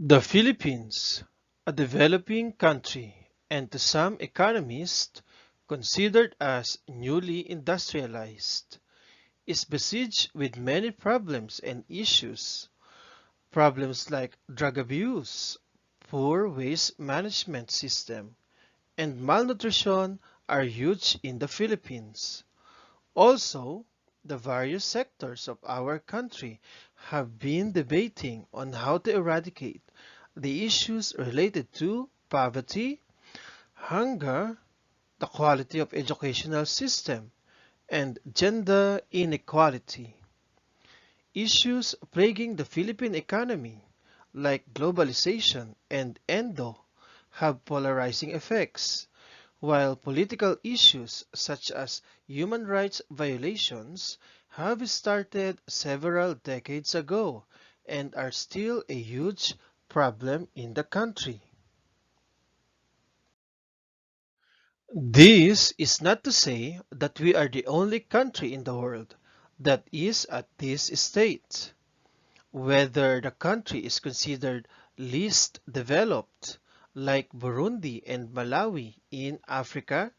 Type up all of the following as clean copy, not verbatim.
The Philippines, a developing country and to some economists considered as newly industrialized, is besieged with many problems and issues. Problems like drug abuse, poor waste management system, and malnutrition are huge in the Philippines. Also, the various sectors of our country have been debating on how to eradicate the issues related to poverty, hunger, the quality of educational system, and gender inequality. Issues plaguing the Philippine economy, like globalization and endo, have polarizing effects, while political issues such as human rights violations have started several decades ago and are still a huge problem in the country. This is not to say that we are the only country in the world that is at this state. Whether the country is considered least developed, like Burundi and Malawi in Africa,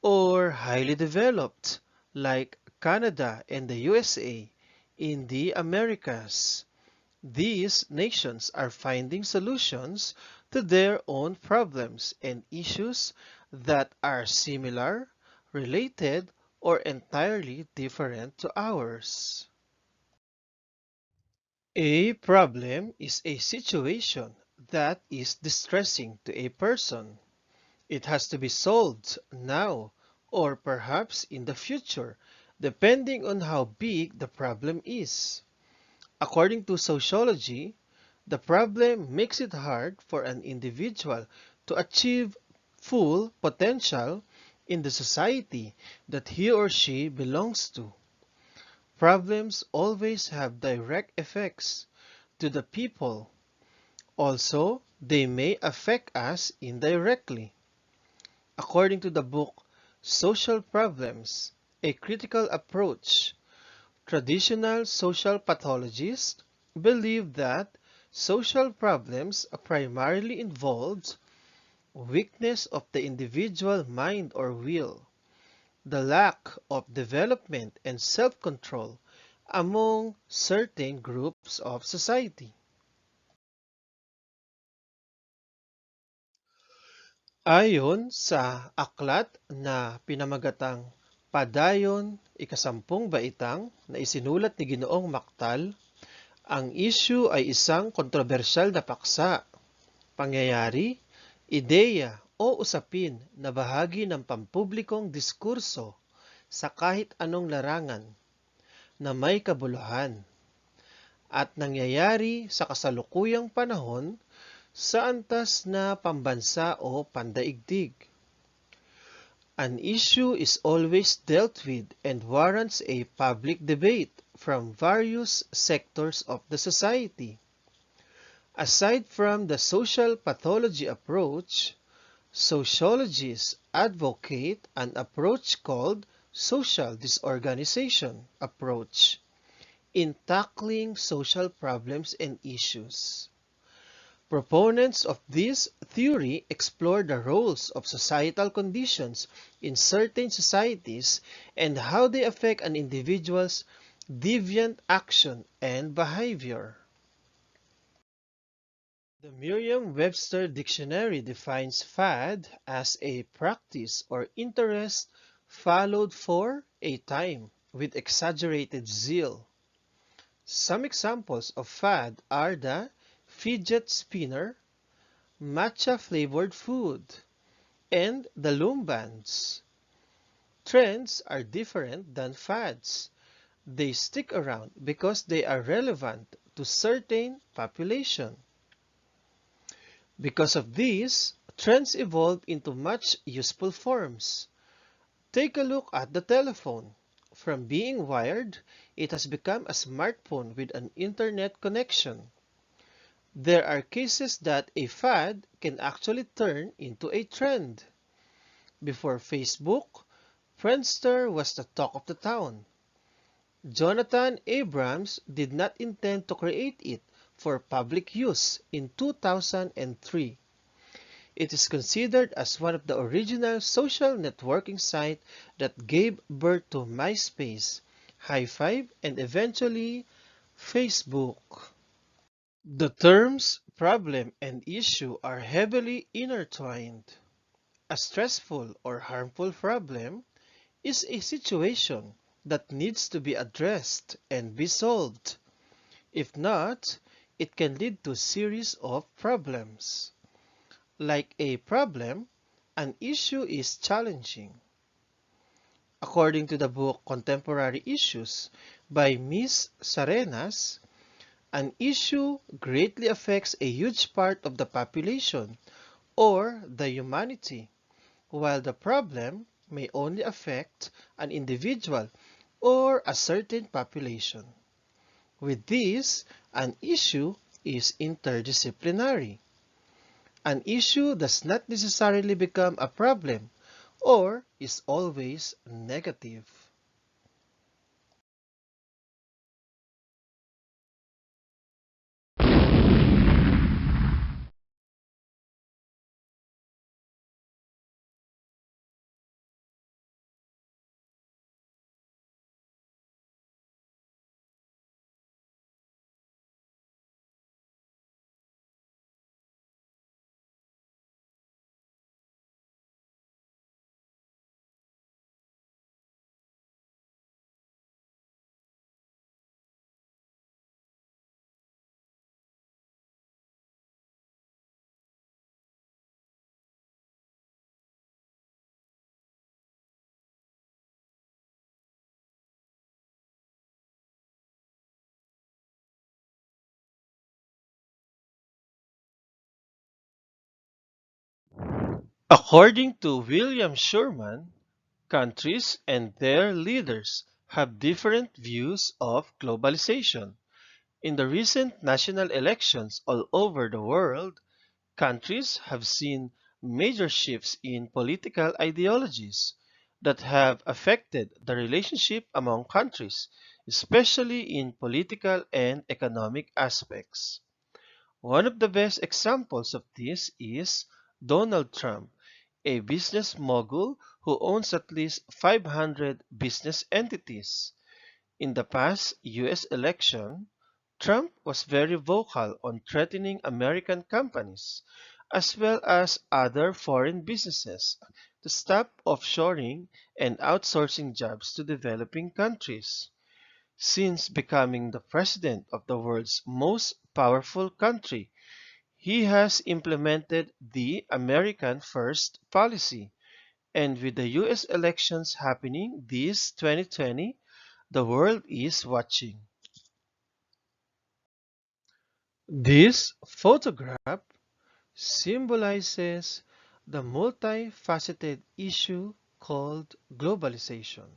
or highly developed, like Canada and the USA in the Americas. These nations are finding solutions to their own problems and issues that are similar, related, or entirely different to ours. A problem is a situation that is distressing to a person. It has to be solved now or perhaps in the future, depending on how big the problem is. According to sociology, the problem makes it hard for an individual to achieve full potential in the society that he or she belongs to. Problems always have direct effects to the people. Also, they may affect us indirectly. According to the book Social Problems, a Critical Approach, traditional social pathologists believe that social problems primarily involve weakness of the individual mind or will, the lack of development and self-control among certain groups of society. Ayon sa aklat na pinamagatang Padayon ikasampung baitang na isinulat ni Ginoong Maktal, ang issue ay isang kontrobersyal na paksa, pangyayari, ideya o usapin na bahagi ng pampublikong diskurso sa kahit anong larangan na may kabuluhan at nangyayari sa kasalukuyang panahon sa antas na pambansa o pandaigdig. An issue is always dealt with and warrants a public debate from various sectors of the society. Aside from the social pathology approach, sociologists advocate an approach called social disorganization approach in tackling social problems and issues. Proponents of this theory explore the roles of societal conditions in certain societies and how they affect an individual's deviant action and behavior. The Merriam-Webster Dictionary defines fad as a practice or interest followed for a time with exaggerated zeal. Some examples of fad are the fidget spinner, matcha-flavored food, and the loom bands. Trends are different than fads. They stick around because they are relevant to certain population. Because of this, trends evolve into much useful forms. Take a look at the telephone. From being wired, it has become a smartphone with an internet connection. There are cases that a fad can actually turn into a trend. Before Facebook, Friendster was the talk of the town. Jonathan Abrams did not intend to create it for public use in 2003. It is considered as one of the original social networking sites that gave birth to MySpace, High5, and eventually Facebook. The terms problem and issue are heavily intertwined. A stressful or harmful problem is a situation that needs to be addressed and be solved. If not, it can lead to a series of problems. Like a problem, an issue is challenging. According to the book Contemporary Issues by Ms. Sarenas, an issue greatly affects a huge part of the population or the humanity, while the problem may only affect an individual or a certain population. With this, an issue is interdisciplinary. An issue does not necessarily become a problem or is always negative. According to William Sherman, countries and their leaders have different views of globalization. In the recent national elections all over the world, countries have seen major shifts in political ideologies that have affected the relationship among countries, especially in political and economic aspects. One of the best examples of this is Donald Trump, a business mogul who owns at least 500 business entities. In the past US election, Trump was very vocal on threatening American companies, as well as other foreign businesses, to stop offshoring and outsourcing jobs to developing countries. Since becoming the president of the world's most powerful country, he has implemented the American First policy, and with the US elections happening this 2020, the world is watching. This photograph symbolizes the multifaceted issue called globalization.